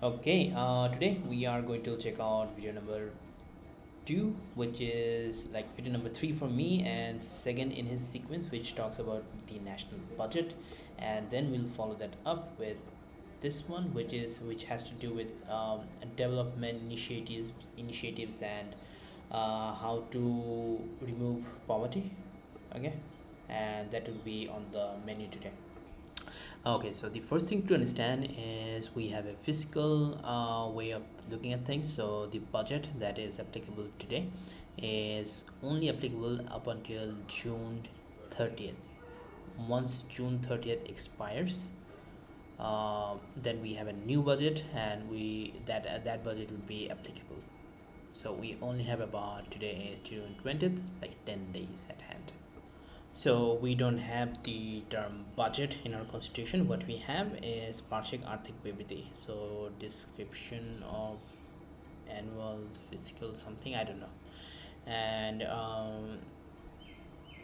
Okay, today we are going to check out video number two, which is like video number three for me, and second in his sequence, which talks about the national budget, and then we'll follow that up with this one, which has to do with development initiatives and how to remove poverty. Okay, and that will be on the menu today. Okay, so the first thing to understand is we have a fiscal way of looking at things. So the budget that is applicable today is only applicable up until June 30th. Once June 30th expires, then we have a new budget, and that budget would be applicable. So we only have about today is June 20th, like 10 days at hand. So we don't have the term budget in our constitution. What we have is Parshik Arthik Vibhiti. So description of annual fiscal something, I don't know. And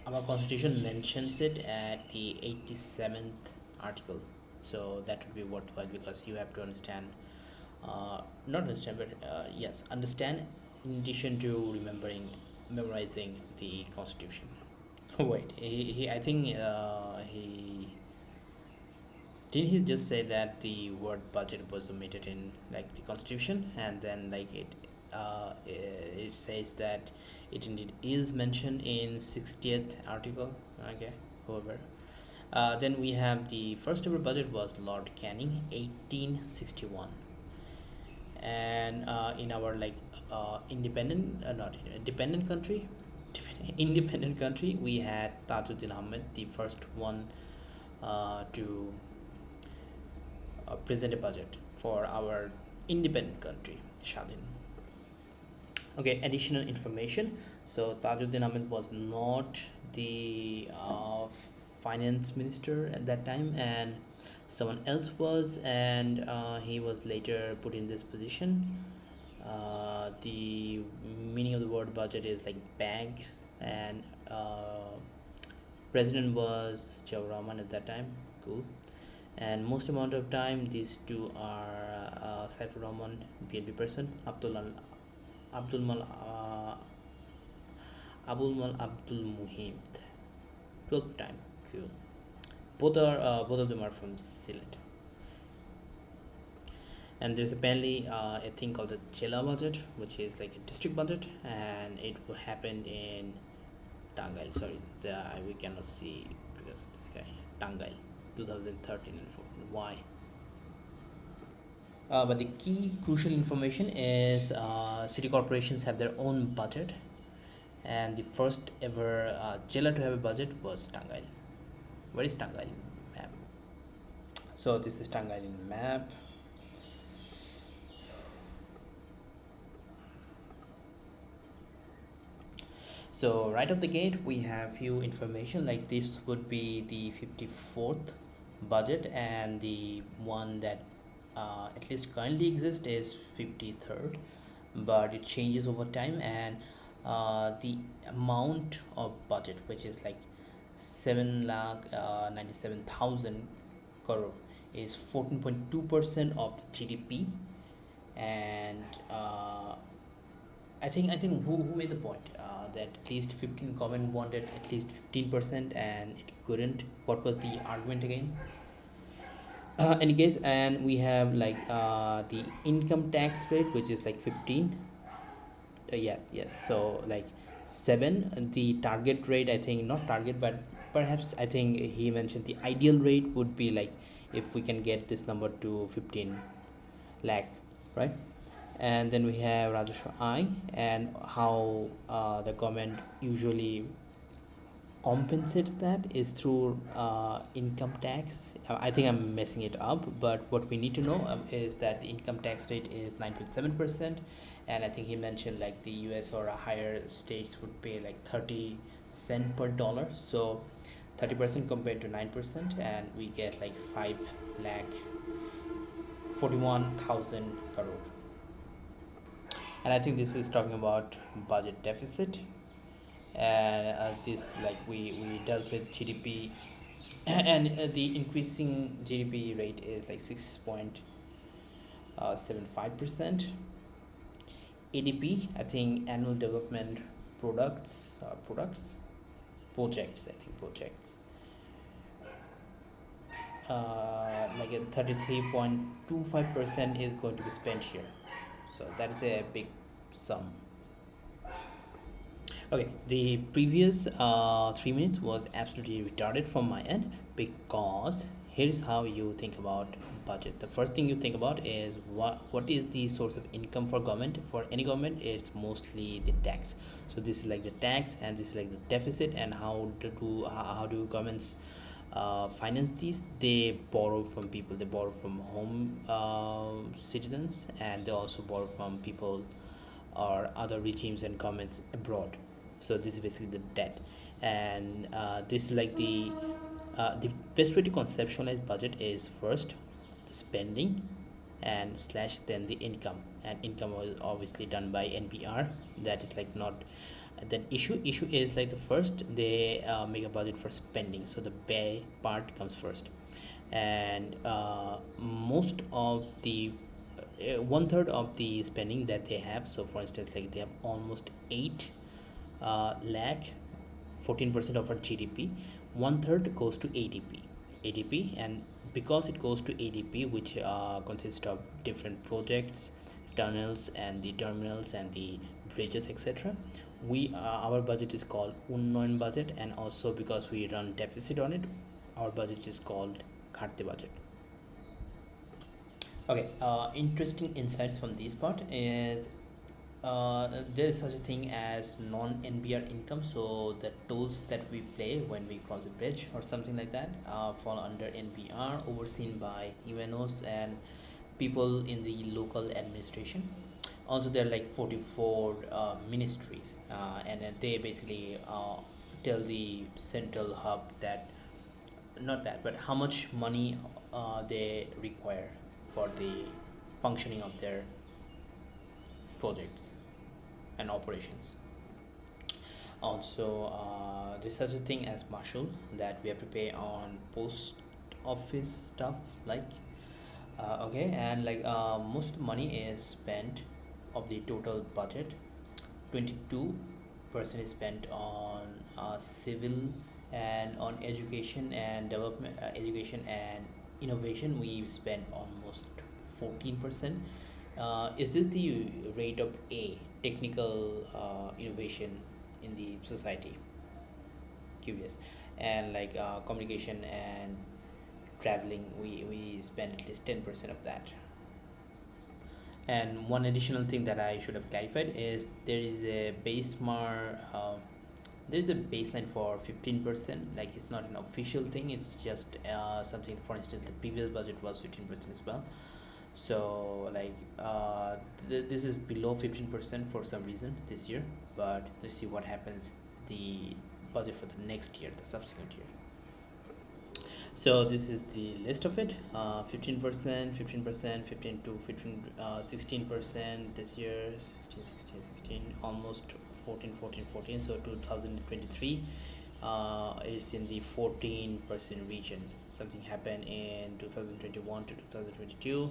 our constitution mentions it at the 87th article. So that would be worthwhile because you have to understand, not understand, but yes, understand in addition to memorizing the constitution. Wait, he I think he didn't he just say that the word budget was omitted in like the constitution, and then like it says that it indeed is mentioned in 60th article. Okay, however, then we have the first ever budget was Lord Canning 1861, and in our like independent not dependent country independent country, we had Tajuddin Ahmed, the first one to present a budget for our independent country, Shadin. Okay, additional information. So Tajuddin Ahmed was not the finance minister at that time, and someone else was, and he was later put in this position. The meaning of the word budget is like bag, and president was Jawar Rahman at that time. Cool. And most amount of time these two are Saifur Rahman, BNP person, Abdul Mal Abul Mal Abdul Muhim, 12th time. Cool. Both of them are from Sylhet. And there's apparently a thing called the Jela budget, which is like a district budget, and it happened in Tangail. Sorry, we cannot see because of this guy. Tangail, 2013 and 14. Why? But the key crucial information is city corporations have their own budget, and the first ever Jela to have a budget was Tangail. Where is Tangail map? So this is Tangail in map. So right off the gate we have few information like this would be the 54th budget, and the one that at least currently exists is 53rd, but it changes over time. And the amount of budget, which is like 7 lakh 97,000 crore, is 14.2% of the GDP. And I think who made the point that at least 15 government wanted at least 15% and it couldn't. What was the argument again? Any case, and we have like the income tax rate, which is like 15. Yes. So like 7, the target rate, I think not target, but perhaps I think he mentioned the ideal rate would be like if we can get this number to 15 lakh, right? And then we have Rajashwa I, and how the government usually compensates that is through income tax. I think I'm messing it up, but what we need to know is that the income tax rate is 9.7%, and I think he mentioned like the US or a higher states would pay like 30 cent per dollar. So 30% compared to 9%, and we get like 5 lakh 41,000 crore. And I think this is talking about budget deficit, and this like we dealt with GDP and the increasing GDP rate is like 75%. ADP, I think annual development products projects, I think projects, like a 33.25% is going to be spent here, so that is a big sum. Okay, the previous 3 minutes was absolutely retarded from my end, because here's how you think about budget. The first thing you think about is what is the source of income for government. For any government, it's mostly the tax. So this is like the tax, and this is like the deficit. And how do governments finance these? They borrow from people. They borrow from home citizens, and they also borrow from people or other regimes and governments abroad. So this is basically the debt. And this is like the best way to conceptualize budget is first the spending and slash then the income. And income was obviously done by NPR. That is like not then issue is like the first they make a budget for spending, so the pay part comes first. And most of the 1/3 of the spending that they have. So for instance, like they have almost 8 lakh, 14% of our GDP. 1/3 goes to ADP. And because it goes to ADP, which consists of different projects, tunnels and the terminals and the bridges, etc., we our budget is called unknown budget. And also because we run deficit on it, our budget is called kharte budget. Okay, interesting insights from this part is there is such a thing as non-NBR income. So the tolls that we pay when we cross a bridge or something like that fall under NBR, overseen by UNOs and people in the local administration. Also, there are like 44 ministries, and then they basically tell the central hub that, not that, but how much money they require for the functioning of their projects and operations. Also, there's such a thing as marshal that we have to pay on post office stuff, like okay. And like most of the money is spent of the total budget. 22% is spent on civil and on education and development, education and innovation. We spend almost 14%. Is this the rate of A, technical innovation in the society? Curious. And like communication and traveling, we spend at least 10% of that. And one additional thing that I should have clarified is there is a there is a baseline for 15%. Like it's not an official thing, it's just something. For instance, the previous budget was 15% as well. So like this is below 15% for some reason this year, but let's see what happens the budget for the next year, the subsequent year. So this is the list of it. 15%, 15%, 15 to 15, 16% this year, 16, 16, 16, almost 14, 14, 14. So 2023 is in the 14% region. Something happened in 2021 to 2022.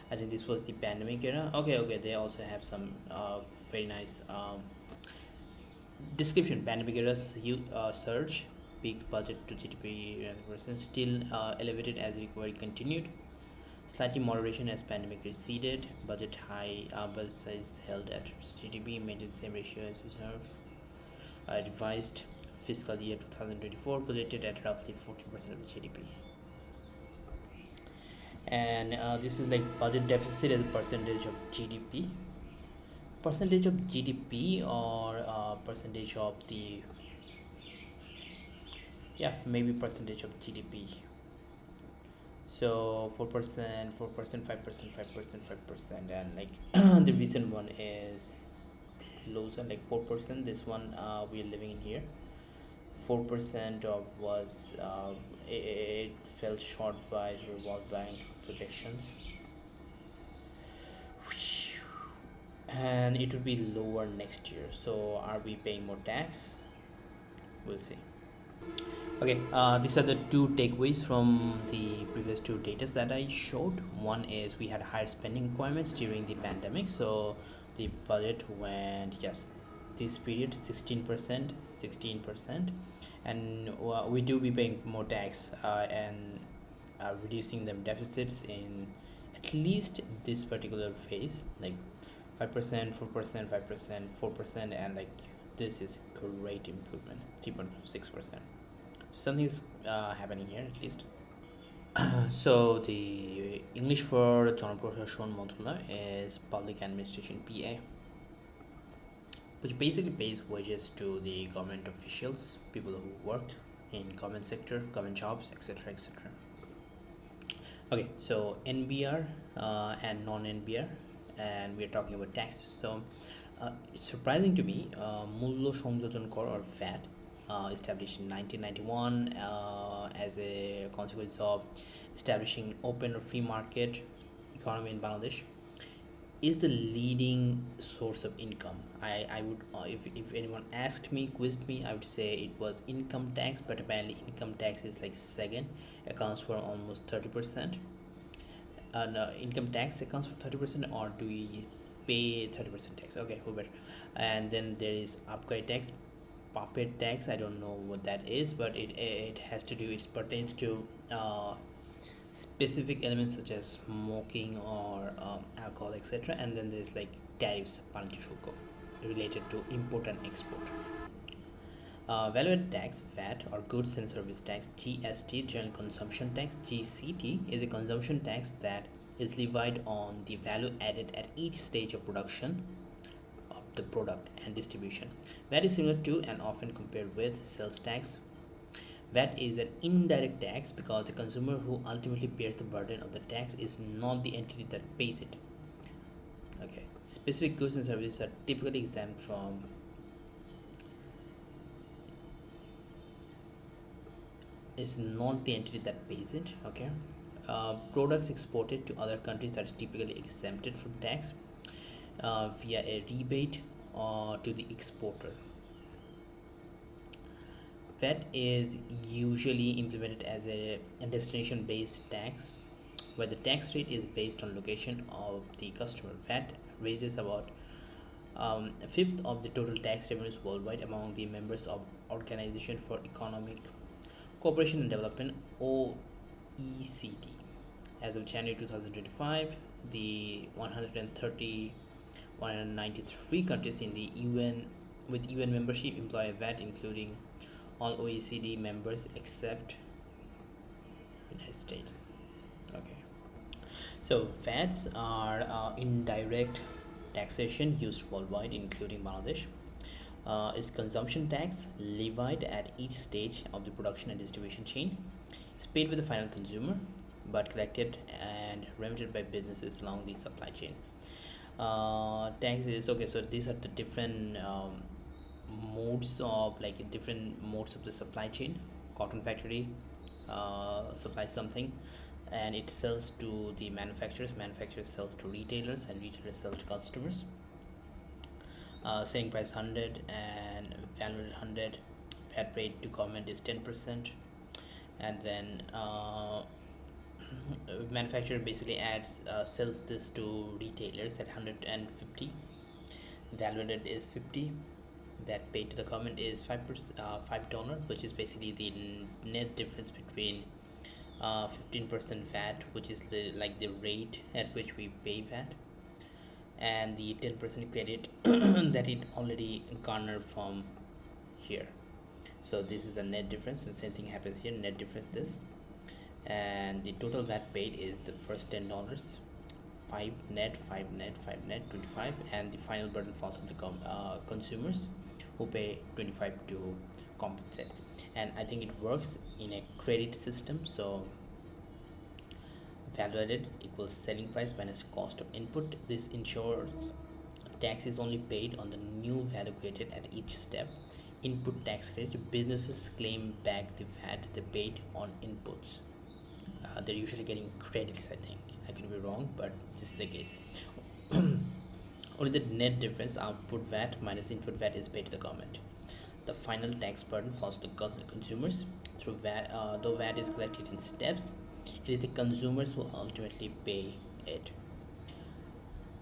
I think this was the pandemic era. Okay, they also have some very nice description. Pandemic era surge, peak budget to GDP percent, still elevated as recovery continued. Slightly moderation as pandemic receded. Budget high, budget size held at GDP, maintained same ratio as reserve. Revised fiscal year 2024 projected at roughly 14% of the GDP. And this is like budget deficit as a percentage of GDP. Percentage of GDP or percentage of the, yeah, maybe percentage of GDP. So 4%, 4%, 5%, 5%, 5%, and like the recent one is closer, like 4%. This one we are living in here. 4% of was it fell short by the World Bank projections, and it would be lower next year. So are we paying more tax? We'll see. Okay, these are the two takeaways from the previous two data that I showed. One is we had higher spending requirements during the pandemic, so the budget went, yes, this period 16%, 16%, and we do be paying more tax and reducing them deficits in at least this particular phase, like 5%, 4%, 5%, 4%, and like this is great improvement, 3.6%. Something is happening here at least. So the English for জনপ্রশাসন মন্ত্রণালয় is Public Administration PA, which basically pays wages to the government officials, people who work in government sector, government jobs, etc., etc. Okay, so NBR and non-NBR, and we are talking about taxes. So it's surprising to me, মূল্য সংযোজন কর or VAT, established in 1991 as a consequence of establishing open or free market economy in Bangladesh, is the leading source of income. I would, if anyone asked me, quizzed me, I would say it was income tax, but apparently income tax is like second, accounts for almost 30%. No, income tax accounts for 30%, or do we pay 30% tax? Okay, who better? And then there is upgrade tax, puppet tax. I don't know what that is, but it has to do, it pertains to specific elements such as smoking or alcohol, etc. And then there's like tariffs, বাণিজ্য শুল্ক, related to import and export. Value added tax, VAT, or goods and service tax, GST, general consumption tax, GCT, is a consumption tax that is levied on the value added at each stage of production of the product and distribution. VAT is similar to and often compared with sales tax. VAT is an indirect tax because the consumer who ultimately bears the burden of the tax is not the entity that pays it. Okay, specific goods and services are typically exempt from is not the entity that pays it. Okay, products exported to other countries that is typically exempted from tax via a rebate to the exporter. VAT is usually implemented as a destination based tax where the tax rate is based on location of the customer. VAT raises about a fifth of the total tax revenues worldwide among the members of Organization for Economic Cooperation and Development, OECD. As of January 2025, the 130 193 countries in the UN with UN membership employ a VAT, including all OECD members except United States. Okay, so VATs are indirect taxation used worldwide, including Bangladesh. Is consumption tax levied at each stage of the production and distribution chain. It's paid with the final consumer, but collected and remitted by businesses along the supply chain. Taxes. Okay, so these are the different modes of like different modes of the supply chain. Cotton factory supplies something and it sells to the manufacturers sells to retailers, and retailers sell to customers. Selling price 100 and value 100, VAT rate to government is 10%, and then manufacturer basically adds sells this to retailers at 150, value added is 50, that paid to the government is 5%, $5, which is basically the net difference between 15% VAT, which is the like the rate at which we pay VAT, and the 10% credit that it already garnered from here. So this is the net difference, and same thing happens here, net difference this, and the total VAT paid is the first $10, 5 net, 5 net, 5 net, 25, and the final burden falls on the consumers who pay 25 to compensate. And I think it works in a credit system, so value added equals selling price minus cost of input. This ensures tax is only paid on the new value created at each step. Input tax credit, businesses claim back the VAT they paid on inputs. They're usually getting credits, I think. I could be wrong, but this is the case. Only the net difference, output VAT minus input VAT, is paid to the government. The final tax burden falls to consumers through VAT. Though VAT is collected in steps, it is the consumers who ultimately pay it.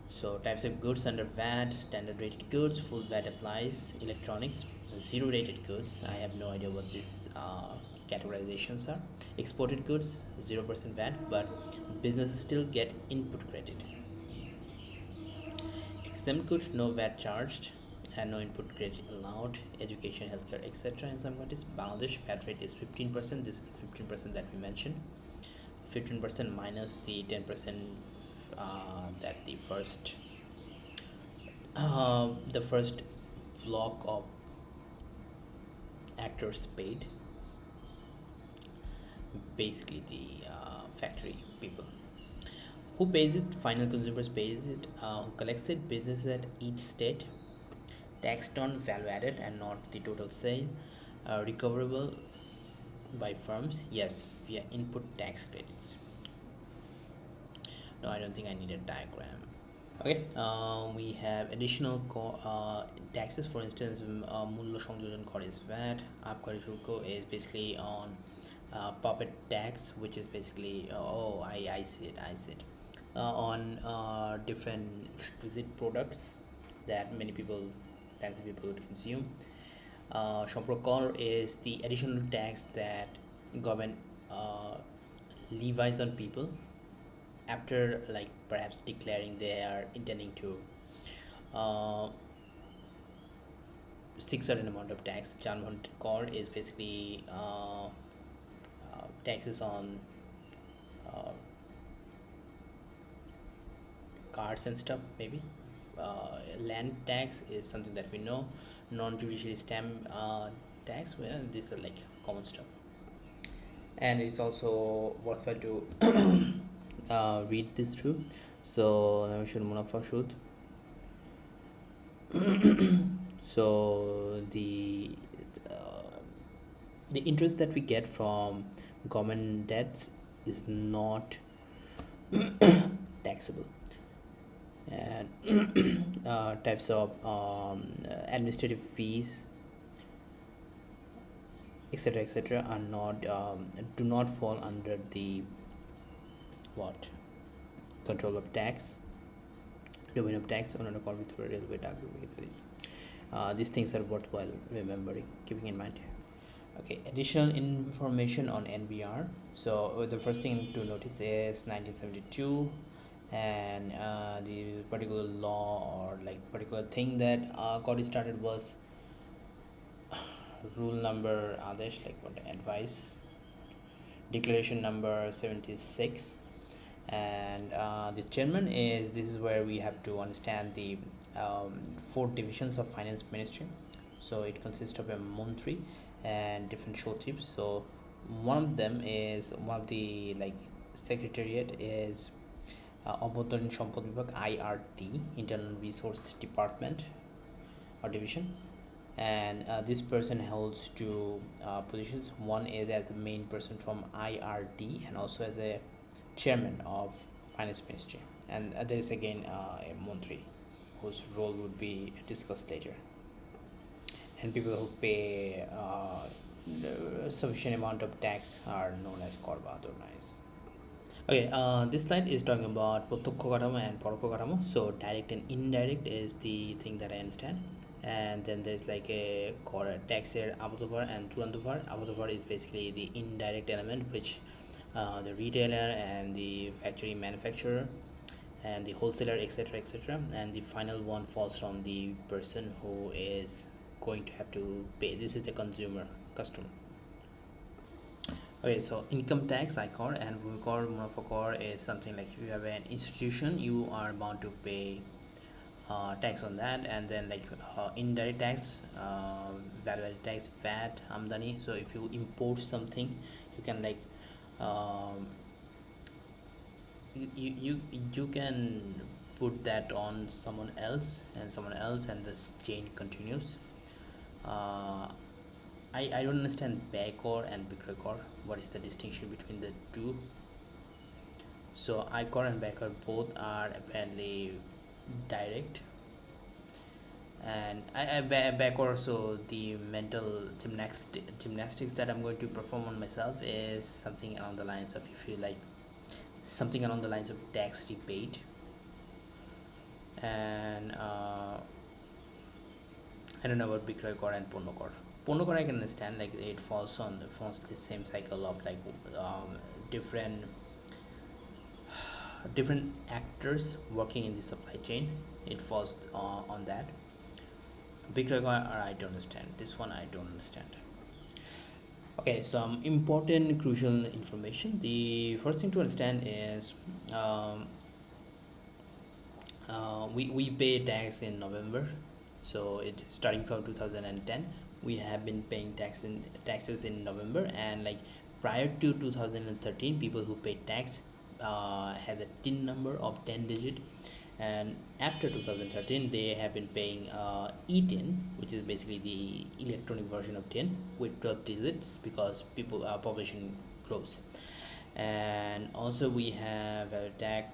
So types of goods under VAT: standard rated goods, full VAT applies; electronics, zero rated goods. I have no idea what these categorizations are. Exported goods, 0% VAT, but businesses still get input credit. Exempt goods, no VAT charged and no input credit allowed. Education, healthcare, etc. In some countries, Bangladesh VAT rate is 15%. This is the 15% that we mentioned. 15% minus the 10% that the first block of actors paid, basically the factory people. Who pays it? Final consumers pays it. Who collects it? Businesses at each state. Taxed on value added and not the total sale. Recoverable by firms? Yes, via input tax credits. No, I don't think I need a diagram. Okay, we have additional taxes. For instance, Mullo সংযোজন Kor is VAT. Abkari Shulko is basically on puppet tax, which is basically I see it, on different exquisite products that many people, fancy people, would consume. Kor is the additional tax that government levies on people after, like, perhaps declaring they are intending to seek certain amount of tax. Janvan Kor is basically taxes on uh, cars and stuff, maybe. Land tax is something that we know. Non-judiciary stamp tax, well, these are like common stuff. And it's also worthwhile to read this through. So let me show Munafa shoot. So the interest that we get from government debts is not taxable. And types of administrative fees, etc., are not do not fall under the what control of tax, domain of tax, or not according with railway tax. These things are worthwhile remembering, keeping in mind. Okay, additional information on NBR. So the first thing to notice is 1972, and the particular law or like particular thing that got started was rule number Adesh, like what advice, declaration number 76. And the chairman is, this is where we have to understand the four divisions of finance ministry. So it consists of a montri and different chiefs. So one of them is, one of the like secretariat is অভ্যন্তরীণ সম্পদ বিভাগ, IRT, Internal Resource Department or division. And this person holds two positions. One is as the main person from IRT and also as a chairman of finance ministry. And there is again a montri whose role would be discussed later. And people who pay sufficient amount of tax are known as korba, otherwise. Okay, this slide is talking about প্রত্যক্ষ কাঠামো and পরোক্ষ কাঠামো. So direct and indirect is the thing that I understand. And then there's like a taxer abotopar and চূড়ান্তভার. Abotopar is basically the indirect element, which the retailer and the factory manufacturer and the wholesaler, etc., and the final one falls from the person who is going to have to pay. This is the customer. Okay, so income tax, ICOR, and Vumikor, Munafakor is something like if you have an institution, you are bound to pay tax on that. And then like indirect tax, value-added tax, VAT, Amdani. So if you import something, you can like you can put that on someone else, and this chain continues. I don't understand Baikor and Bikrakor. What is the distinction between the two? So ICOR and Baikor both are apparently direct, And back also the mental gymnastics that I'm going to perform on myself is something along the lines of, if you like, something along the lines of tax rebate. And I don't know about Bikrayakor and Ponokor. Ponokor I can understand, like it falls the same cycle of like different different actors working in the supply chain. It falls on that. Bikrayakor I don't understand. This one I don't understand. Okay, some important crucial information. The first thing to understand is um, we pay tax in November, so it starting from 2010 we have been paying taxes in November. And like prior to 2013, people who paid tax has a tin number of 10 digit, and after 2013 they have been paying e-tin, which is basically the electronic version of tin with 12 digits, because people population grows. And also we have a tag.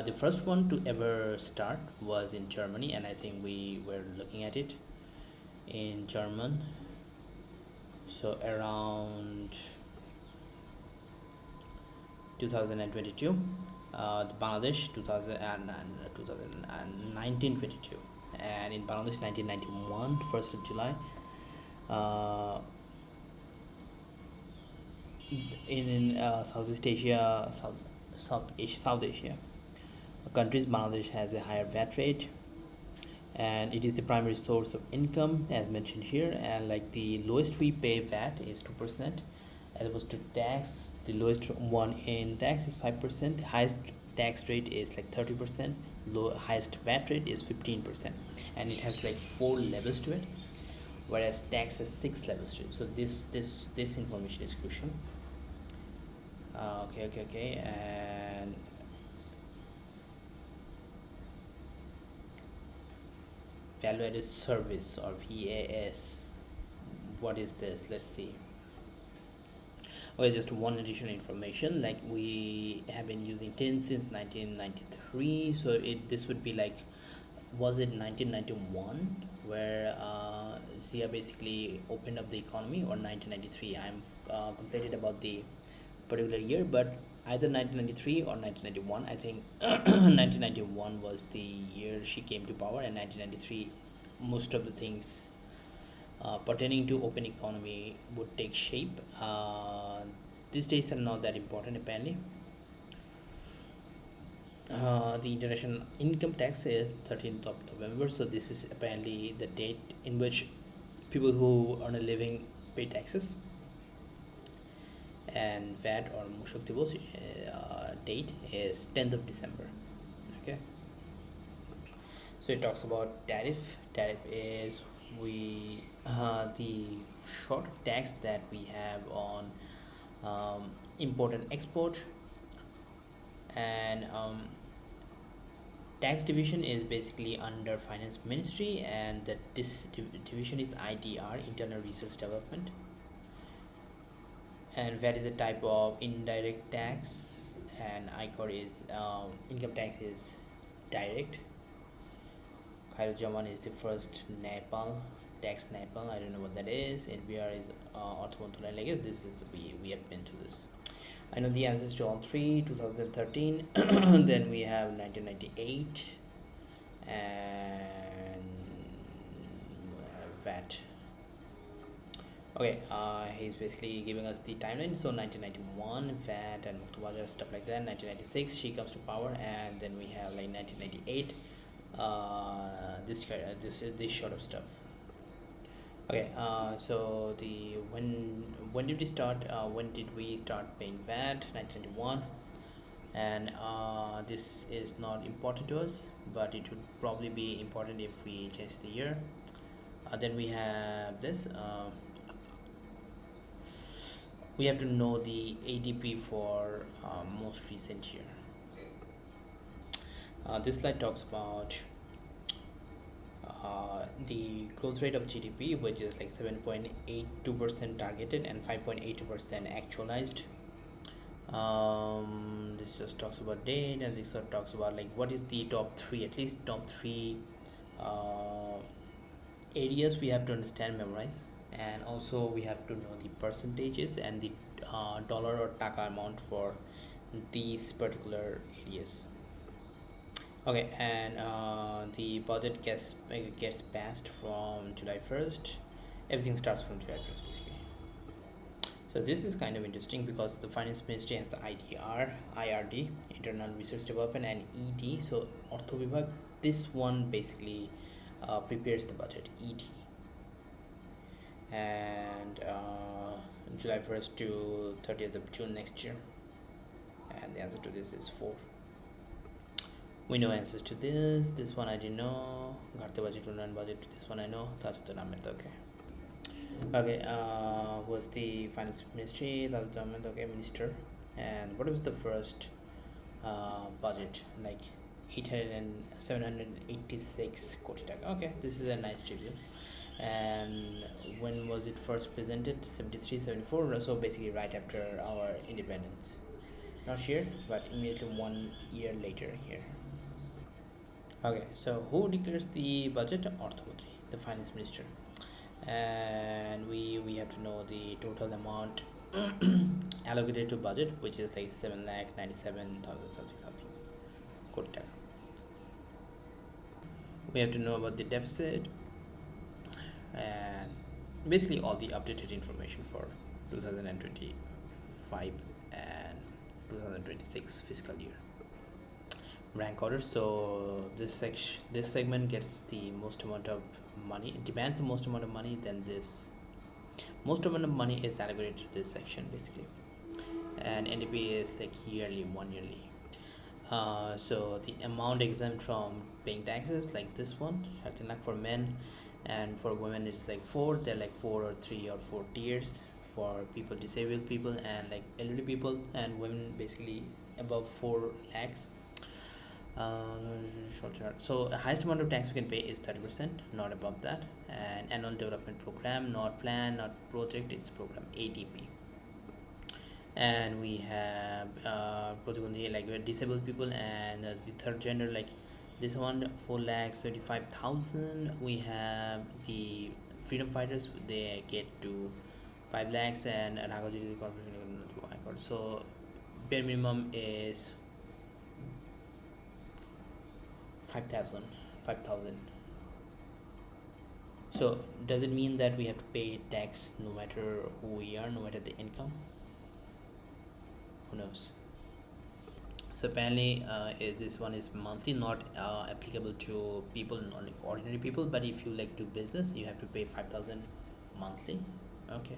The first one to ever start was in Germany, and I think we were looking at it in German. So around 2022, the Bangladesh 2019-22, and in Bangladesh 1991, 1st of July. Uh, in Southeast Asia, South Asia countries, Bangladesh has a higher VAT rate, and it is the primary source of income as mentioned here. And like the lowest we pay VAT is 2%, as opposed to tax. The lowest one in tax is 5%. The highest tax rate is like 30%. Highest VAT rate is 15%, and it has like 4 levels to it, whereas tax has 6 levels to it. So this information is crucial. Okay, and value added service, or VAS. What is this? Let's see. Okay, just one additional information. Like we have been using tin since 1993, so this would be like, was it 1991 where Zia basically opened up the economy, or 1993? I'm conflated about the particular year, but either 1993 or 1991. I think 1991 was the year she came to power, and 1993 most of the things pertaining to open economy would take shape. These days are not that important apparently. The international income tax is 13th of November, so this is apparently the date in which people who earn a living pay taxes. And VAT, or Mushak Divos, date is 10th of December. Okay, so it talks about tariff. Tariff is the short tax that we have on import and export. And tax division is basically under finance ministry, and this division is IDR, internal research development. And VAT is a type of indirect tax, and ICOR is income tax is direct. Khairul Jaman is the first Nepal tax. Nepal, I don't know what that is. NBR is Orthomontolai. Like this is we have been to this. I know the answers to all three. 2013, then we have 1998, and VAT. Okay, he's basically giving us the timeline. So 1991, VAT and Muktabaja, stuff like that. 1996, she comes to power, and then we have like 1998. This sort of stuff. Okay, so the when did we start? When did we start paying VAT? 1991, and this is not important to us, but it would probably be important if we change the year. Then we have this. We have to know the ADP for most recent year. This slide talks about the growth rate of GDP, which is like 7.82% targeted and 5.82% actualized. This just talks about date, and this talks about like what is the top three, at least top three areas we have to understand, memorize, and also we have to know the percentages and the dollar or taka amount for these particular areas. Okay, and the budget gets passed from July 1st. Everything starts from July 1st basically. So this is kind of interesting because the finance ministry has the IDR, IRD, Internal Research Development, and ED. So Ortho Vibhag, this one basically prepares the budget, ED, and July 1st to 30th of June next year. And the answer to this is 4. We know answers to this one I didn't know. Gharte budget, run budget, this one I know. That's the number. Okay. Okay, was the finance ministry, that's the okay, minister. And what was the first budget? Like 800 and 786 koti taka. Okay, this is a nice trivia. And when was it first presented? 73, 74. So basically right after our independence. Not sure, but immediately 1 year later here. Okay, so who declares the budget? Orthomantri, the finance minister. And we have to know the total amount allocated to budget, which is like 7,97,000 something koti taka. We have to know about the deficit and basically all the updated information for 2025 and 2026 fiscal year. Rank order. So this segment gets the most amount of money, it demands the most amount of money, then this most amount of money is allocated to this section basically. And NDP is like yearly, 1 yearly. So the amount exempt from paying taxes, like this one, 13 lakh for men, and for women it's like 4. They're like 4 or 3 or 4 tiers for people, disabled people, and like elderly people, and women basically above 4 lakhs. So the highest amount of tax we can pay is 30%, not above that. And annual development program, not plan, not project, it's program, ADP. And we have like disabled people, and the third gender, like this one, 4,35,000. We have the freedom fighters, they get to 5 lakhs, and so bare minimum is 5,000. So does it mean that we have to pay tax no matter who we are, no matter the income? Who knows? So apparently this one is monthly, not applicable to people, not like ordinary people, but if you like do business you have to pay 5,000 monthly. Okay,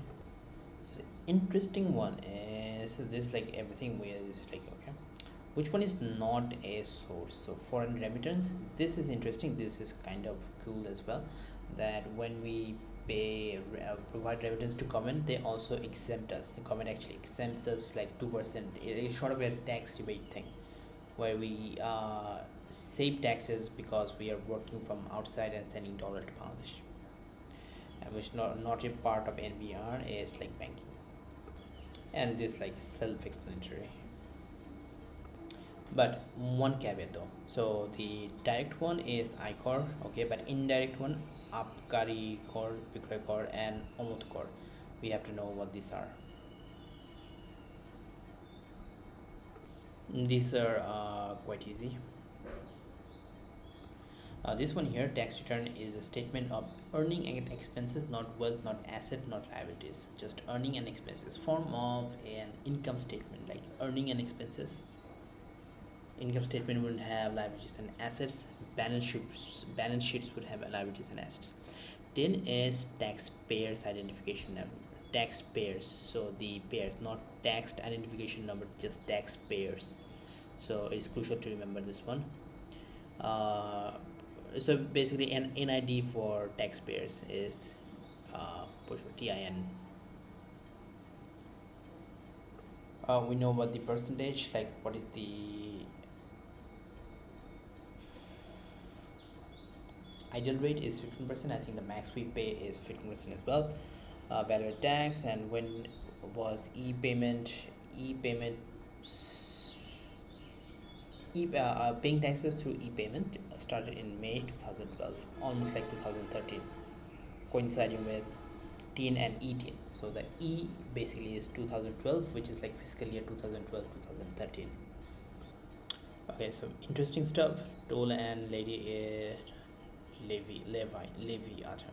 so the interesting one is this, like everything is like, okay, which one is not a source? So foreign remittance, this is interesting, this is kind of cool as well, that when we provide remittance to government, they also exempt us. The government actually exempts us like 2%. It's sort of a tax rebate thing where we save taxes because we are working from outside and sending dollar to Bangladesh, and which not a part of NBR is like banking. And this like self-explanatory, but one caveat though. So the direct one is ICOR, okay, but indirect one, Abkari Kor, Bikroy Kor, and Omut Kor. We have to know what these are. These are quite easy. This one here, tax return is a statement of earning and expenses, not wealth, not asset, not liabilities, just earning and expenses, form of an income statement, like earning and expenses. Income statement would have liabilities and assets. Balance sheets would have liabilities and assets. Then is taxpayers identification number. Taxpayers, so the payers, not taxed identification number, just taxpayers. So it's crucial to remember this one. So basically an NID for taxpayers is TIN. We know about the percentage, like what is the ideal rate is 15%. I think the max we pay is 15% as well. Value tax, and when was e-payment paying taxes through e-payment started in May 2012, almost like 2013. coinciding with teen and E-teen. So the E basically is 2012, which is like fiscal year 2012 2013. Okay, so interesting stuff. Toll and Levy Atta.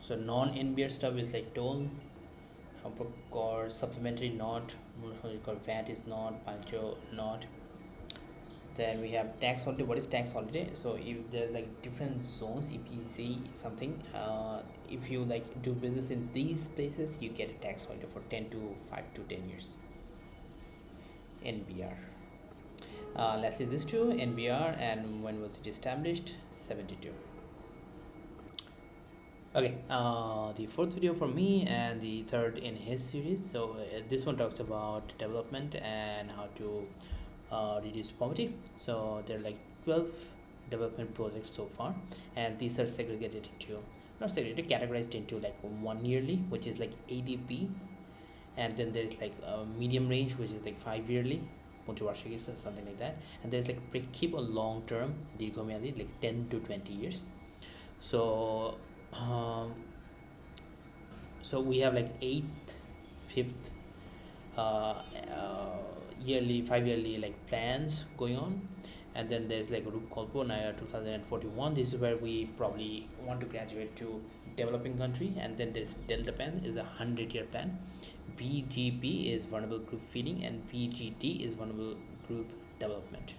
So non-NBR stuff is like toll, or supplementary not, or VAT is not, pancho not. Then we have tax holiday. What is tax holiday? So if there's like different zones, EPC something, if you like do business in these places, you get a tax holiday for 10 to 5 to 10 years. NBR. Let's see this too. NBR, and when was it established? 72. Okay, the fourth video for me and the third in his series. So this one talks about development and how to reduce poverty. So there are like 12 development projects so far, and these are segregated into, not segregated, categorized into like 1 yearly, which is like ADP, and then there's like a medium range, which is like 5 yearly, something like that, and there's like keep a long term, like 10 to 20 years. So um, so we have like eighth, fifth, uh, yearly, 5 yearly like plans going on, and then there's like a group called Ponaya 2041. This is where we probably want to graduate to developing country, and then there's Delta Plan is a 100-year plan. BGP is vulnerable group feeding, and VGT is vulnerable group development.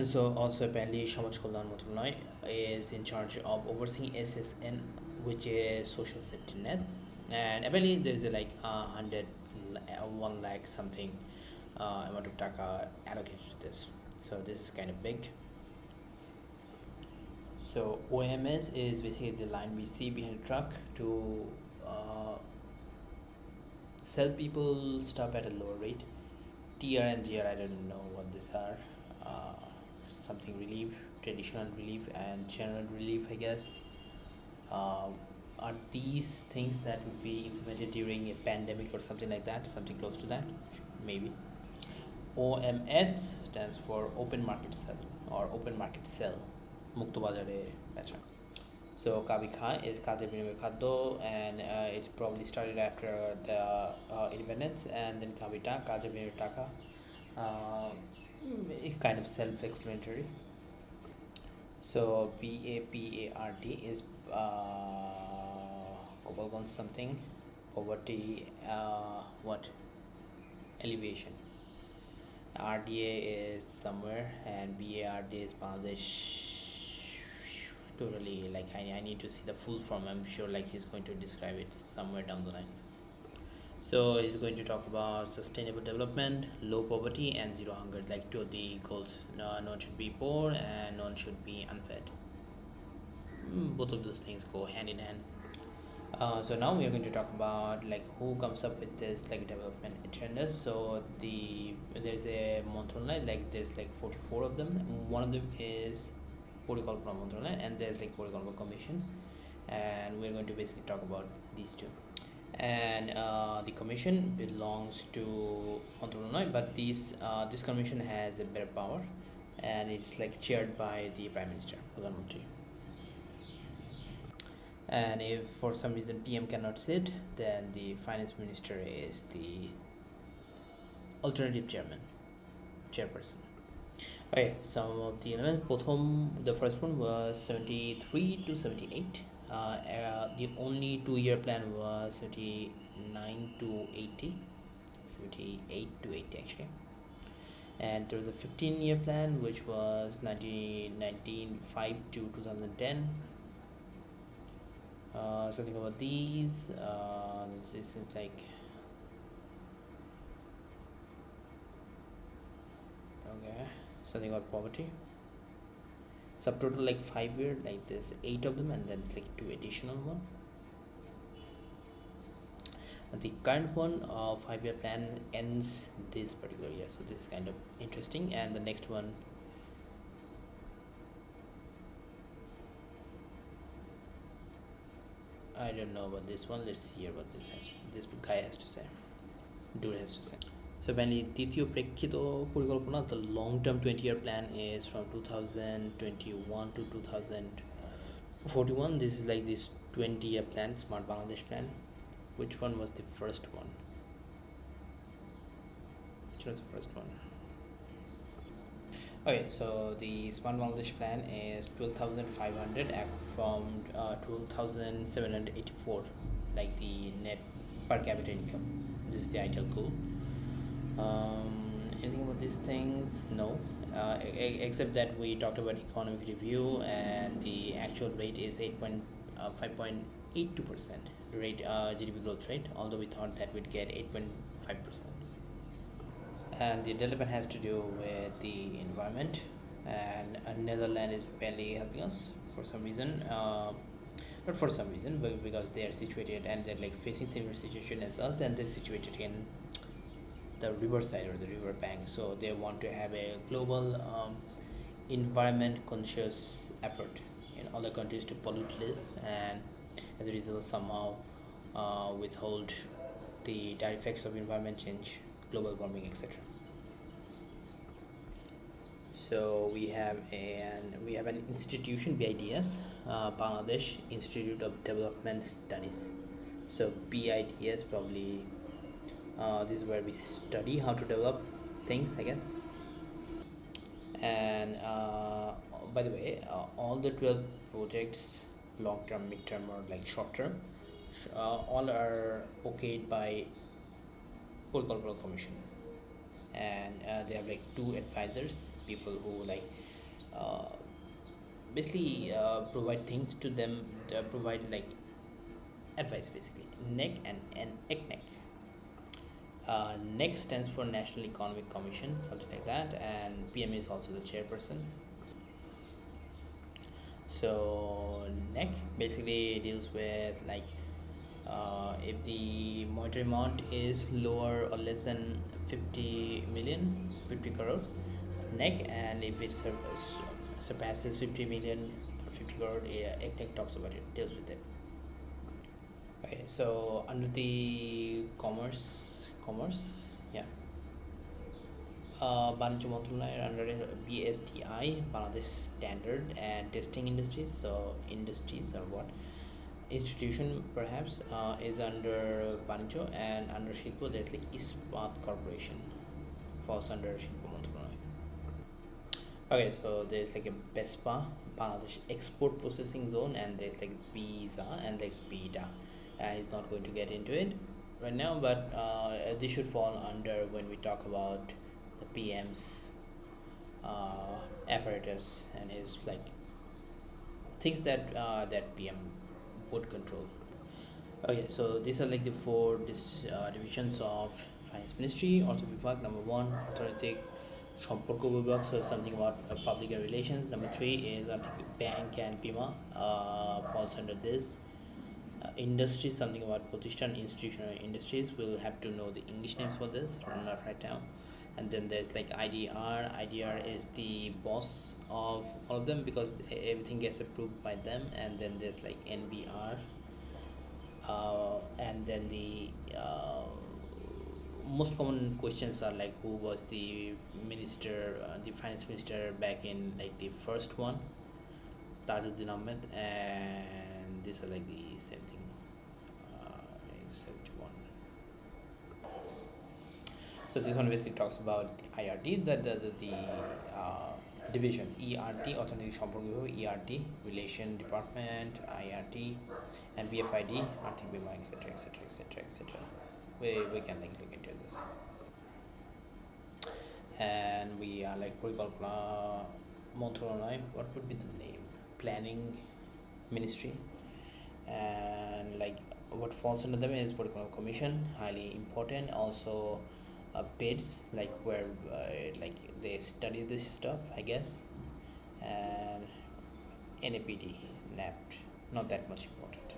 So also apparently Samaj Kalyan Mantralaya is in charge of overseeing SSN, which is social safety net, and apparently there's a like 1 lakh something amount of taka allocated to this. So this is kind of big. So OMS is basically the line we see behind a truck to sell people stuff at a lower rate. TR and GR, I don't know what these are. Something relief, traditional relief, and general relief, I guess. Are these things that would be implemented during a pandemic or something like that? Something close to that, maybe. OMS stands for Open Market Sell or Open Market Sell. Mukto Bazare becha. So Kabikha is Kaje Binime Khaddo, and it's probably started after the independence, and then Kabita, Kaje Binime Taka. It's kind of self-explanatory. So PAPART is Kobalgon something, poverty, what? Elevation. RDA is somewhere, and BARD is Bangladesh. Totally, like I need to see the full form. I'm sure like he's going to describe it somewhere down the line. So he's going to talk about sustainable development, low poverty, and zero hunger, like two of the goals. No one should be poor and no one should be unfed. Both of those things go hand in hand. So now we are going to talk about like who comes up with this like development agendas. So there's a Montreal, like there's like 44 of them. One of them is Polikalpana Montreal, and there's like Polikalpana Commission, and we're going to basically talk about these two. And the commission belongs to Montreal, but this commission has a better power, and it's like chaired by the Prime Minister, Pradhan Mantri. And if for some reason PM cannot sit, then the finance minister is the alternative chairperson. Okay, some of the elements. The first one was 73 to 78. The only 2 year plan was 79 to 80, 78 to 80 actually. And there was a 15-year plan which was 1995 to 2010. Something about these. This seems like okay. Something about poverty. Subtotal like 5 year, like there's 8 of them, and then it's like 2 additional one. And the current one 5 year plan ends this particular year, so this is kind of interesting. And the next one, I don't know about this one. Let's see what this guy has to say. Dude has to say. So apparently দ্বিতীয় প্রেক্ষিত পরিকল্পনা, the long term 20 year plan is from 2021 to 41. This is like this 20-year plan, Smart Bangladesh plan. Which one was the first one? Which was the first one? Okay, so the Smart Bangladesh plan is 12,500 from 2,784, like the net per capita income. This is the ideal goal. Anything about these things? No. Except that we talked about economic review and the actual rate is 5.82% rate, GDP growth rate, although we thought that we'd get 8.5%. And the development has to do with the environment, and Netherlands is barely helping us for some reason. Not for some reason, but because they are situated and they're like facing similar situation as us, and they're situated in the riverside or the river bank, so they want to have a global environment conscious effort in other countries to pollute less, and as a result somehow withhold the direct effects of environment change, global warming, etc. So we have an institution, BIDS, Bangladesh Institute of Development Studies. So BIDS probably, this is where we study how to develop things, I guess. And by the way, all the 12 projects, long term, mid term, or like short term, all are okayed by Protocol Commission, and they have like two advisors, people who like uh, basically provide things to them, provide like advice basically. NEC and ECNEC. NEC stands for National Economic Commission, something like that, and PM is also the chairperson. So NEC basically deals with like if the monetary amount is lower or less than 50 million, 50 crore NEC, and if it surpasses 50 million or 50 crore, ECNEC talks about it, deals with it. Okay, so under the commerce, yeah, Banijya Montranalayar under BSTI, Bangladesh Standard and Testing Industries. So industries or what? Institution perhaps is under Banijya, and under Shilpo there's like Ispat Corporation, falls under Shilpo Montranalayar. Okay, so there's like a BESPA, Bangladesh Export Processing Zone, and there's like BISA and there's BITA. And he's not going to get into it right now, but this should fall under when we talk about the PM's apparatus and his like things that PM would control. Okay, so these are like the four divisions of Finance Ministry. Ortho Vibhag, number one, Orthonetic সম্পর্ক Vibhag, so something about public relations. Number three is Arthik Bank and Bima, falls under this. Industry, something about Protishan, institutional industries. We'll have to know the English names for this, not right now. And then there's like IDR. IDR is the boss of all of them because everything gets approved by them. And then there's like NBR, and then the most common questions are like who was the minister, the finance minister back in like the first one, Tajuddin Ahmed, and these are like the same thing, 71. So this one basically talks about the IRT, the divisions: ERT, Authentic সম্পর্ক, ERT, Relation Department, IRT, and BFID, Arthik Bima, etc., etc., etc., etc. We can like look into this. And we are like Porikalpana Montranalayar. What would be the name? Planning Ministry. And like what falls under them is Protocol Commission, highly important. Also bids, like where like they study this stuff, I guess. And NAPD, NAPT, not that much important.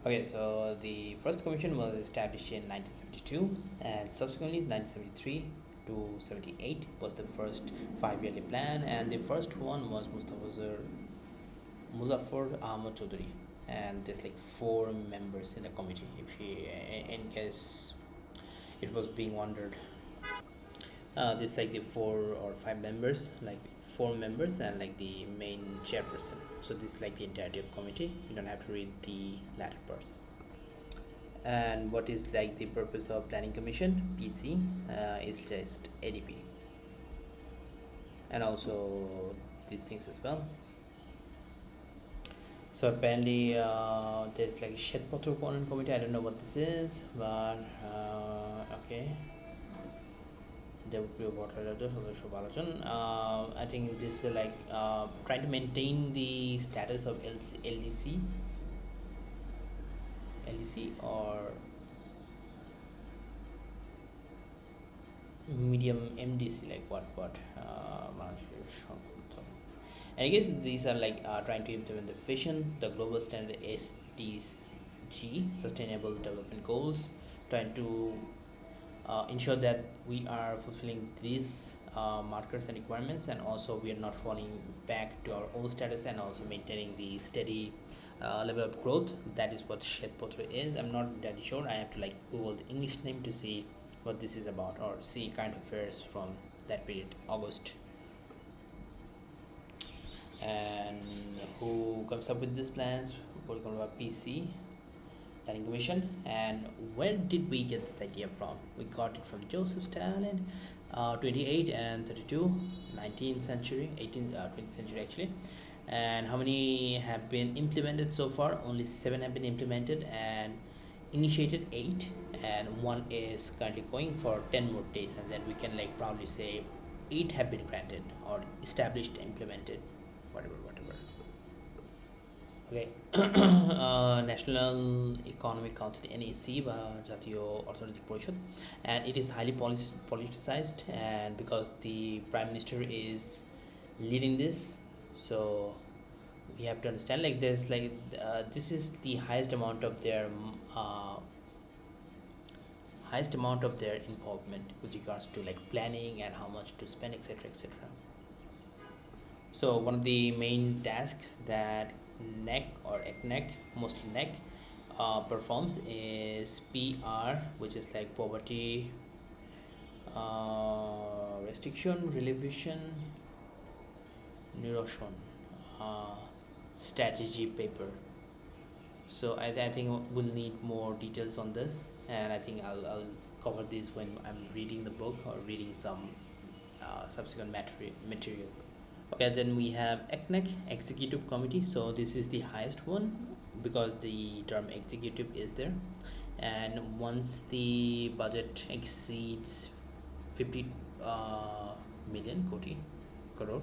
Okay, so the first commission was established in 1972, and subsequently 1973 to 78 was the first 5-yearly plan, and the first one was Muzaffar Ahmad Chaudhary, and there's like 4 members in the committee, if he, in case it was being wondered. Just like the four or five members, like four members and like the main chairperson. So this is like the entirety of committee. You don't have to read the latter parts. And what is like the purpose of planning commission? PC is just ADP, and also these things as well. So apparently there's like a Shetpotter opponent committee. I don't know what this is, but okay. There would be about I think this is like trying to maintain the status of LDC, or medium MDC, like what and I guess these are like trying to implement the vision, the global standard SDG, Sustainable Development Goals, trying to ensure that we are fulfilling these markers and requirements, and also we are not falling back to our old status, and also maintaining the steady level of growth. That is what Shetpotre is. I'm not that sure. I have to like Google the English name to see what this is about, or see current affairs from that period, August. And who comes up with these plans? What we call about PC, Planning Commission. And where did we get this idea from? We got it from Joseph Stalin, 28 and 32, 19th century, 18th, 20th century actually. And how many have been implemented so far? Only 7 have been implemented, and initiated 8, and one is currently going for 10 more days, and then we can like probably say 8 have been granted or established, implemented, whatever. Okay. National Economic Council, NEC বা জাতীয় অর্থনৈতিক পরিষদ, and it is highly politicized, and because the prime minister is leading this, so we have to understand like there's like this is the uh, highest amount of their involvement with regards to like planning and how much to spend, etc, etc. So one of the main tasks that NEC or ECNEC, mostly NEC, performs is PR, which is like poverty restriction, relievation, neurotion, strategy paper. So I think we'll need more details on this, and I think I'll cover this when I'm reading the book or reading some subsequent material. Okay, then we have ECNEC, Executive Committee. So this is the highest one because the term executive is there. And once the budget exceeds 50 million crore,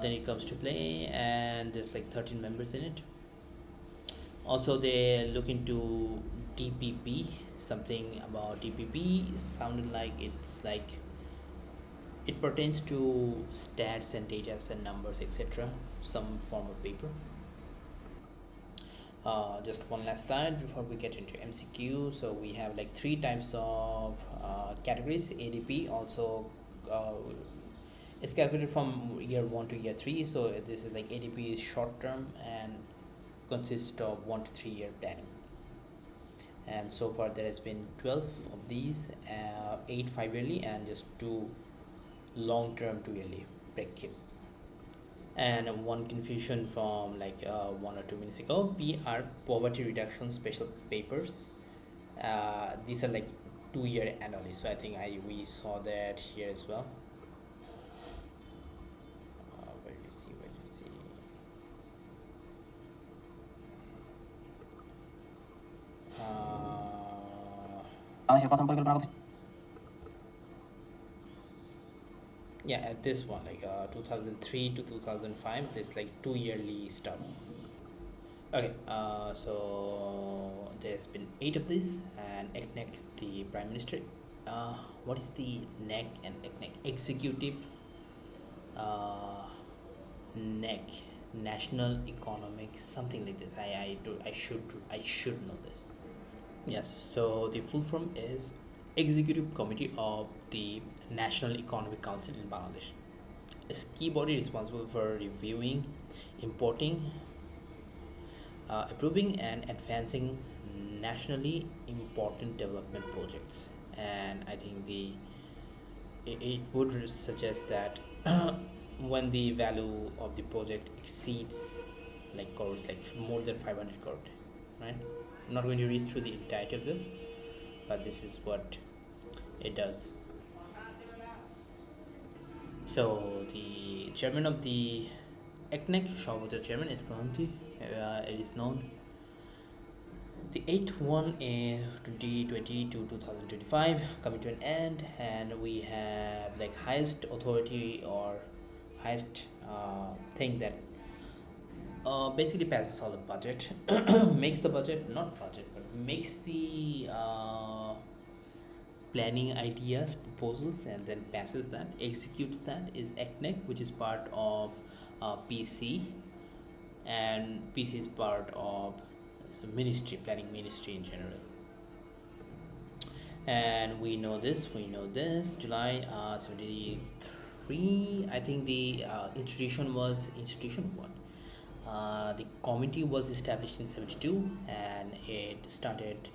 then it comes to play, and there's like 13 members in it. Also, they look into DPP. Something about DPP sounded like it's like it pertains to stats and data and numbers, etc. Some form of paper. Just one last slide before we get into MCQ. So we have like 3 types of categories. ADP also is calculated from year 1 to year 3. So this is like ADP is short term and consists of 1 to 3 year planning. And so far there has been 12 of these, 8 5 yearly and just 2 long term 2 yearly break keep. And one confusion from like 1 or 2 minutes ago, PR, poverty reduction special papers. These are like 2 year annually, so I think we saw that here as well. Where do you see yeah, at this one like 2003 to 2005, this like 2 yearly stuff. Okay, so there's been 8 of these, and ECNEC, the prime minister. What is the NEC and ECNEC? Executive, NEC, National Economic, something like this. I should know this. Yes, so the full form is Executive Committee of the National Economic Council in Bangladesh. It's key body responsible for reviewing, importing, approving and advancing nationally important development projects. And I think the it would suggest that when the value of the project exceeds like crores, like more than 500 crore, right? I'm not going to read through the entirety of this, but this is what it does. So the chairman of the ECNEC, Shawbutter chairman, is Pranti. It is known. The eighth one is 2020 to 2025 coming to an end, and we have like highest authority or highest thing that basically passes all the budget, makes the budget, not budget, but makes the planning ideas, proposals, and then passes that, executes that is ECNEC, which is part of PC, and PC is part of ministry, planning ministry in general. And we know this July 73. I think the institution one. The committee was established in 72, and it started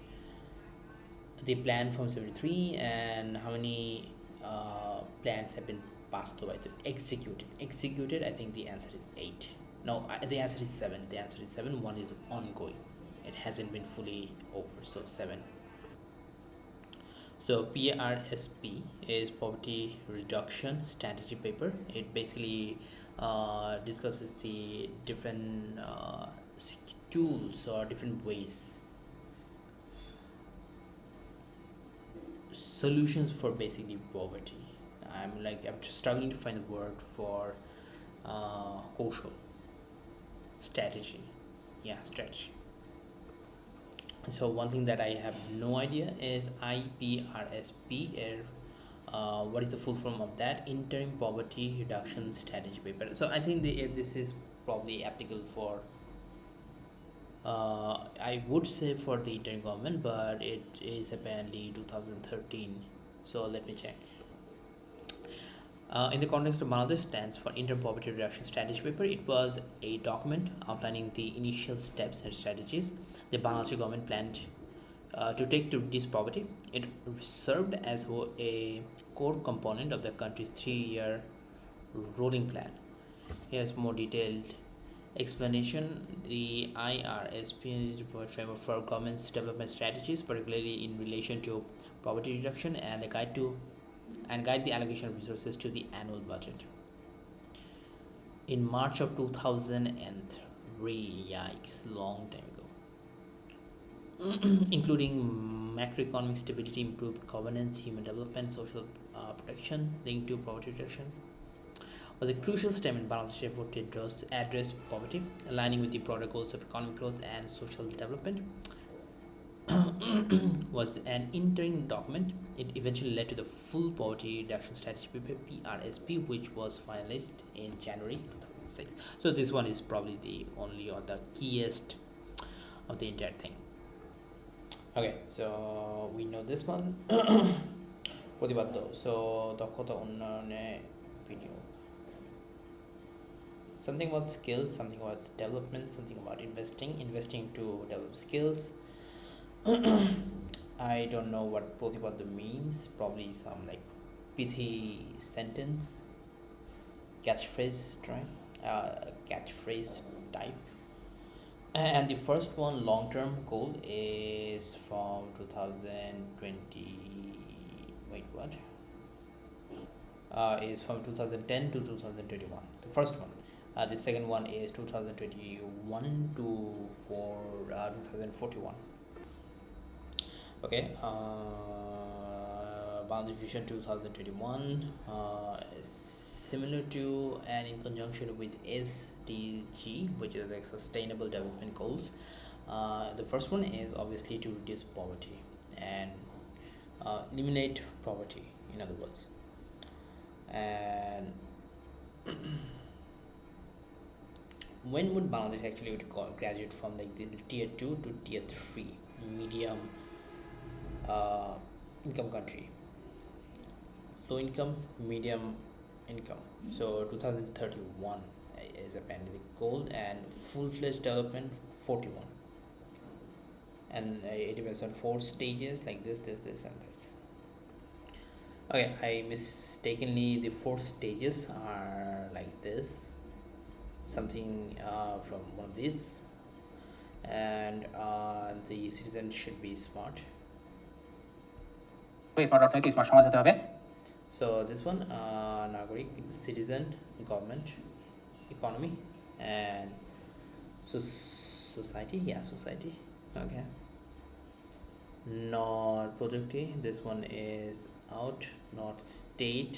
the plan from 73. And how many plans have been passed through, executed? I think the answer is 8. No, the answer is 7. The answer is 7. One is ongoing, it hasn't been fully over, so 7. So PRSP is poverty reduction strategy paper. It basically discusses the different tools or different ways, solutions for basically poverty. I'm just struggling to find the word for kosho, strategy. Yeah, strategy. So one thing that I have no idea is IPRSP. What is the full form of that? Interim Poverty Reduction Strategy Paper. So I think this is probably applicable for I would say for the interim government, but it is apparently 2013. So let me check. In the context of Bangladesh stands for Interim Poverty Reduction Strategy Paper. It was a document outlining the initial steps and strategies the Bangladesh government planned to take to reduce poverty. It served as a core component of the country's 3-year rolling plan. Here's more detailed explanation. The IRSP is a framework for government's development strategies, particularly in relation to poverty reduction, and guide the allocation of resources to the annual budget. In March of 2003, yikes, long time ago, including macroeconomic stability, improved governance, human development, social protection linked to poverty reduction, was a crucial step in Bangladesh's effort to address poverty, aligning with the broader goals of economic growth and social development. Was an interim document. It eventually led to the full poverty reduction strategy PRSP, which was finalized in January 2006. So this one is probably the only or the keyest of the entire thing. Okay, so we know this one. প্রতিবাদ্য so দক্ষতা উন্নয়নে বিনিয়োগ, something about skills, something about development, something about investing to develop skills. I don't know what Pratibadda means. Probably some like pithy sentence, catchphrase, right? Catchphrase type. And the first one, long-term goal, is from 2020. Wait, what? Is from 2010 to 2021. The first one. The second one is 2021 to 2041. Okay, Bangladesh Vision 2021 is similar to and in conjunction with SDG, which is like Sustainable Development Goals. The first one is obviously to reduce poverty and eliminate poverty, in other words. And when would Bangladesh actually graduate from like the tier 2 to tier 3 medium income country? Low income, medium income. So 2031 is apparently the goal, and full-fledged development 41. And it depends on 4 stages like this, and this. Okay, I mistakenly the four stages are like this, something from one of these, and the citizen should be smart. Smart অর্থনীতি smart সমাজ হতে হবে। So this one, Nagarik, citizen, government, economy, and society. Yeah, society. Okay. Not productive. This one is out. Not state,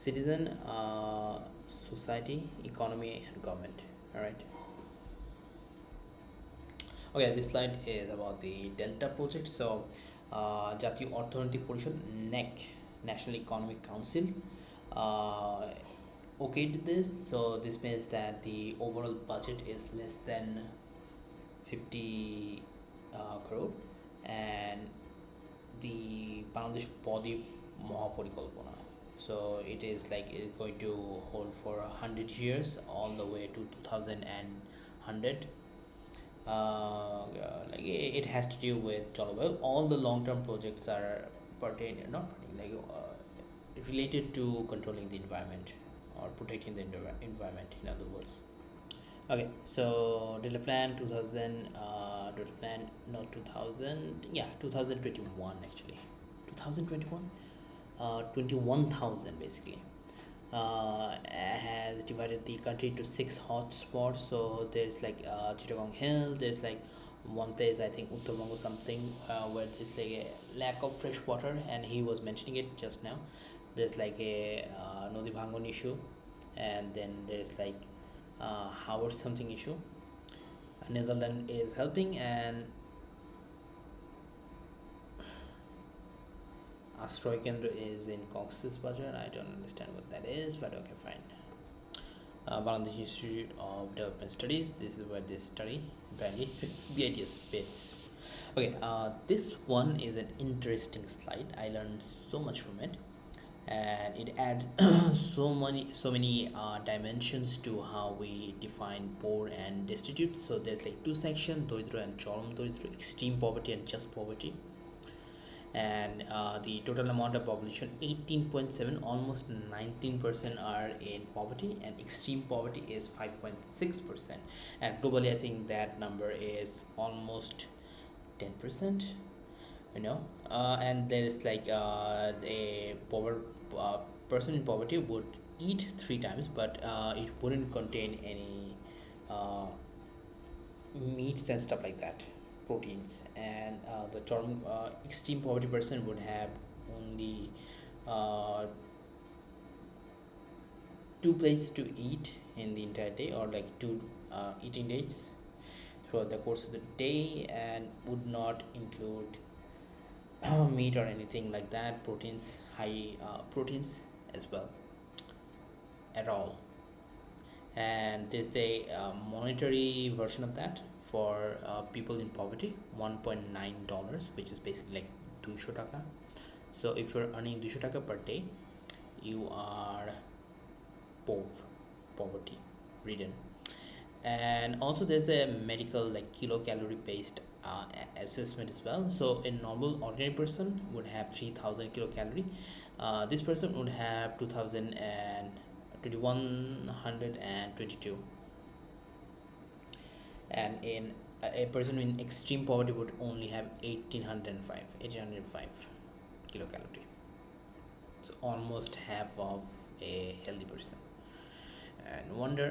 citizen, society, economy, and government. All right. Okay, this slide is about the Delta project. So, জাতীয় অর্থনৈতিক পরিষদ NEC, National Economic Council, uh, okayed this. So this means that the overall budget is less than 50 crore, and the Bangladesh body Mahaporikalpana. So it is like it's going to hold for 100 years, all the way to 2100. Like it has to do with Jolaway. All the long-term projects are pertaining, not pertaining, like related to controlling the environment or protecting the environment. In other words, okay. So Data Plan 2000, Data Plan not 2000, yeah, 2021 actually, 2021, 21,000 basically. Has divided the country into six hotspots. So there's like Chittagong Hill. There's like one place, I think Uttarbango something, where there's like a lack of fresh water, and he was mentioning it just now. There's like a Nodi Bhangon issue, and then there's like Howard something issue. Netherlands is helping, and Astroy Kendra is in Cox's budget. I don't understand what that is, but okay, fine. Bangladesh Institute of Development Studies. This is where they study apparently various bits. Okay, this one is an interesting slide. I learned so much from it, and it adds so many dimensions to how we define poor and destitute. So there's like two sections: Doridra and Chorom Doridra, extreme poverty and just poverty. And the total amount of population 18.7, almost 19% are in poverty, and extreme poverty is 5.6%, and globally I think that number is almost 10%, you know. And there is like a poor person in poverty would eat three times, but it wouldn't contain any meats and stuff like that, proteins. And the term extreme poverty person would have only uh, two places to eat in the entire day, or like two eating days throughout the course of the day, and would not include meat or anything like that, proteins, high proteins as well, at all. And there's the monetary version of that for people in poverty, $1.9, which is basically like 200 taka. So if you're earning 200 taka per day, you are poor, poverty ridden. And also there's a medical like kilocalorie based assessment as well. So a normal ordinary person would have 3000 kilocalorie. This person would have 2122, and in a person in extreme poverty would only have 1805 kilocalorie. So almost half of a healthy person. And wonder,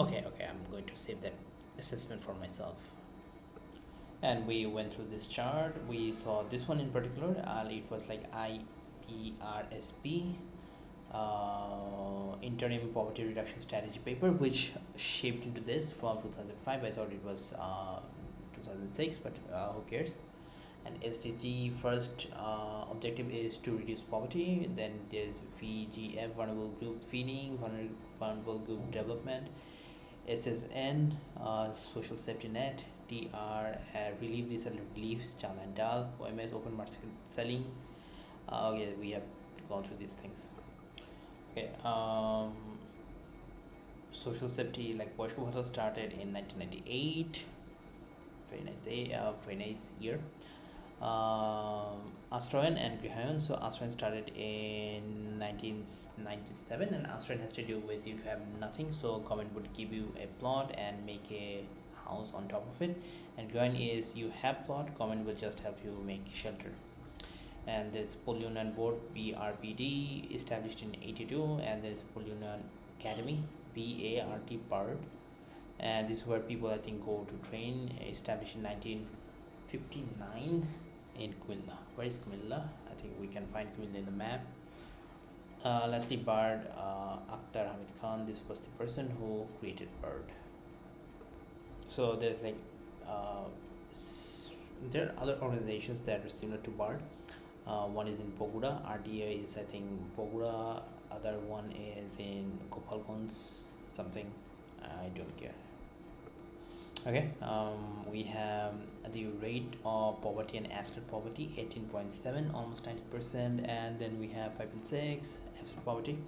okay, I'm going to save that assessment for myself. And we went through this chart. We saw this one in particular. It was like IPRSP, interim poverty reduction strategy paper, which shaped into this from 2005. I thought it was 2006, but who cares. And SDG first objective is to reduce poverty. Then there's VGF, vulnerable group feeding, vulnerable group development. SSN, social safety net. TR, relief, these are reliefs, Chal and Dal. OMS, open market selling. Okay, we have gone through these things. Okay, social safety, like Boyko Bhata started in 1998. Very nice day, very nice year. Astroyan and Grihayon. So Astroyan started in 1997, and Astroyan has to do with if you have nothing, so government would give you a plot and make a house on top of it. And Grihayon is you have plot, government will just help you make shelter. And there's Poliunion Board BRPD established in 82, and there's Poliunion Academy BART BARD, and this is where people I think go to train, established in 1959 in Kumilla. Where is Kumilla? I think we can find Kumilla in the map. Lastly, Bird, Akhtar Hamid Khan. This was the person who created Bird. So there's like there are other organizations that are similar to Bird. One is in Boguda. RDA is I think Boguda. Other one is in Gopalganj something. I don't care. Okay, we have the rate of poverty and absolute poverty 18.7, almost 90%, and then we have 5.6 absolute poverty.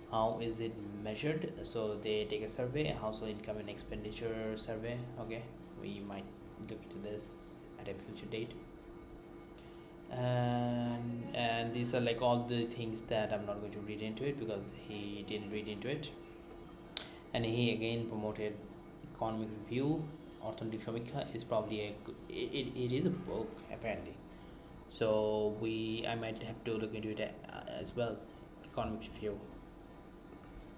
How is it measured? So they take a survey, a household income and expenditure survey. Okay, we might look into this at a future date. And these are like all the things that I'm not going to read into it because he didn't read into it. And he again promoted economic review. Orthodonthic Samikha is probably it is a book apparently, so I might have to look into it as well. Economic review.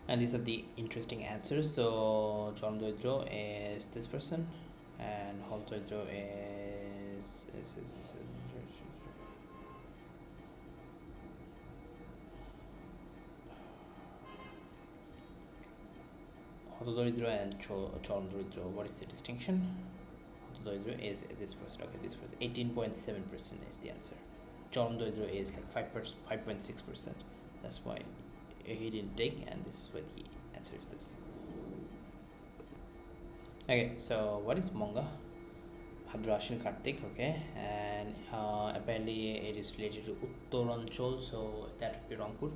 And these are the interesting answers. So John Doidro is this person, and Hall Doidro is Hotodolidro and Cholondolidro. What is the distinction? Hotodolidro is this person. Okay, this person. 18.7% is the answer. Cholondolidro is like 5.6%. That's why he didn't take, and this is what the answer is this. Okay, so what is Monga? Abdurrashid Kartik, okay, and apparently it is related to Uttaranchal, so that would be Rangpur.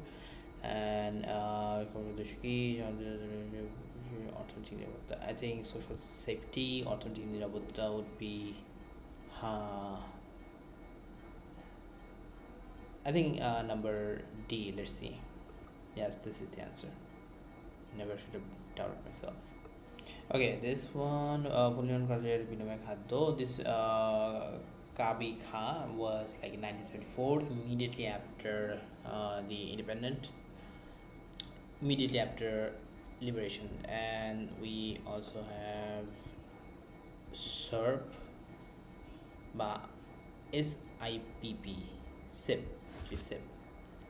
And I think social safety authority would be I think number D. Let's see. Yes, this is the answer. Never should have doubted myself. Okay, this one Pulyan Kajer Binamay Khaddo. This Kabi Kha was like in 1974, immediately after the independence, immediately after liberation. And we also have SIRP, SIPP, SIP, actually SIP.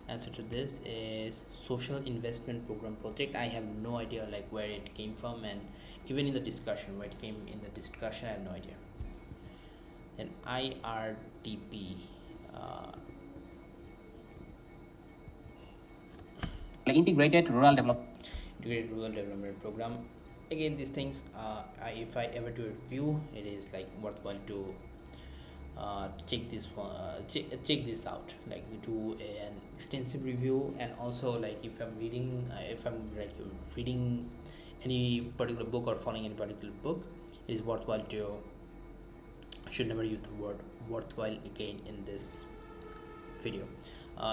Answer to this is Social Investment Program Project. I have no idea like where it came from, and even in the discussion, where it came in the discussion, I have no idea. Then IRDP, like Integrated Rural Development Program. Again, these things, if I ever do a review, it is like worthwhile to check this one, check this out, like do an extensive review. And also like if I'm like reading any particular book or following any particular book, it is worthwhile to, I should never use the word worthwhile again in this video.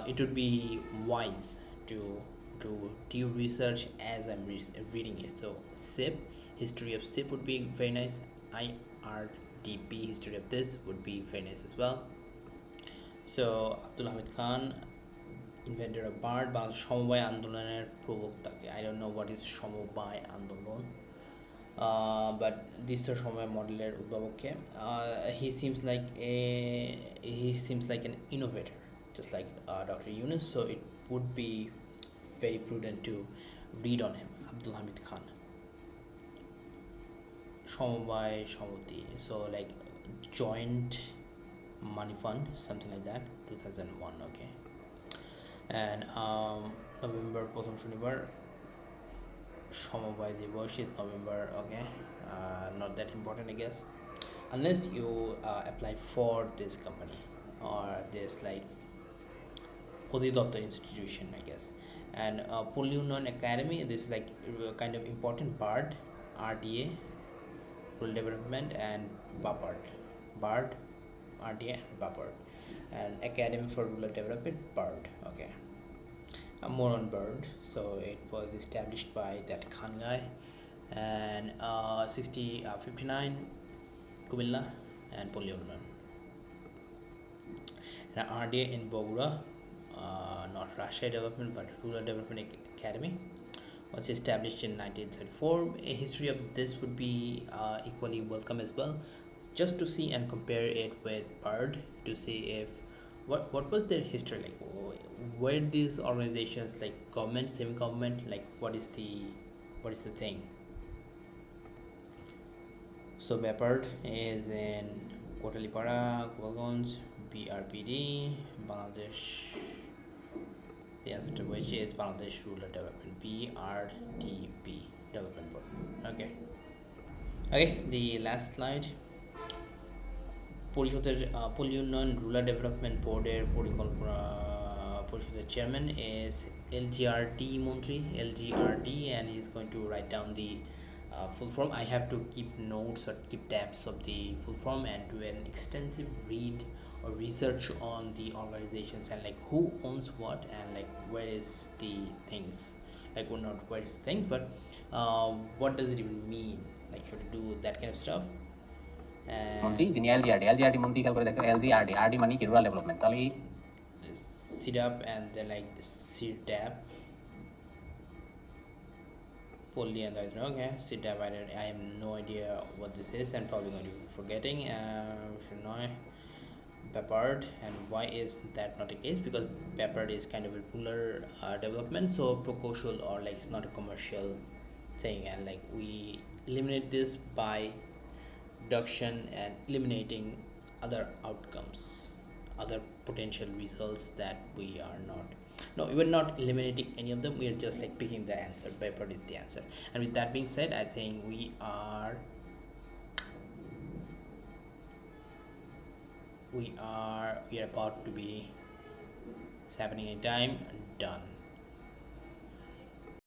It would be wise to do research as I'm reading it. So SIP, history of SIP would be very nice. IRDP, history of this would be very nice as well. So Abdul Hamid Khan, inventor of BARD, সমবায় আন্দোলনের প্রবক্তাকে. I don't know what is সমবায় আন্দোলন, but this is সমবায় মডেলের উদ্ভাবককে. He seems like an innovator, just like Dr. Yunus. So it would be very prudent to read on him. Abdul Hamid Khan. Shomobhai Shomoti, so like joint money fund, something like that, 2001. Okay. And November প্রথম শনিবার সমবায় দিবস is November. Okay, not that important I guess, unless you apply for this company or this like অধিদপ্তর institution I guess. And Poliunion Academy, this is like kind of important BARD, RDA, Rural Development, and BARD. RDA and Babur. And Academy for Rural Development, Bird. Okay. More on Bird. So it was established by that Khan guy, and 59 Kumilla and Polyurban. And RDA in Bogura, not Russia Development but Rural Development Academy, was established in 1934. A history of this would be equally welcome as well, just to see and compare it with Bird to see if what was their history like. Where these organizations like government, semi-government, like what is the thing. So Bepard is in Kotalipara, Goalgons, BRPD, Bangladesh. The answer to which is Bangladesh Rural Development, BRDB Development Board. Okay. Okay, the last slide. পরিষদের পল্লী উন্নয়ন rural development বোর্ডের পরিকল্পনা পরিষদের chairman is LGRD মন্ত্রী, LGRD, and he's going to write down the full form. I have to keep notes or keep tabs of the full form and do an extensive read or research on the organizations and like who owns what and like where is the things, like well, not where is the things, but what does it even mean, like you have to do that kind of stuff. মন্ত্রী যিনি LGRD মন্ত্রী, খেয়াল করে দেখো LGRD, RD মানে কি rural development, তাহলে SIDAP and then like SIDAP Polly and okay, SIDAP, I have no idea what this is and probably going to be forgetting. Should know Peppered, and why is that not the case? Because Peppered is kind of a rural development, so precocial or like it's not a commercial thing, and like we eliminate this by reduction and eliminating other outcomes, other potential results that we are not. No, we're not eliminating any of them. We are just like picking the answer. Peppered is the answer. And with that being said, I think we are about to be, it's happening in time, done.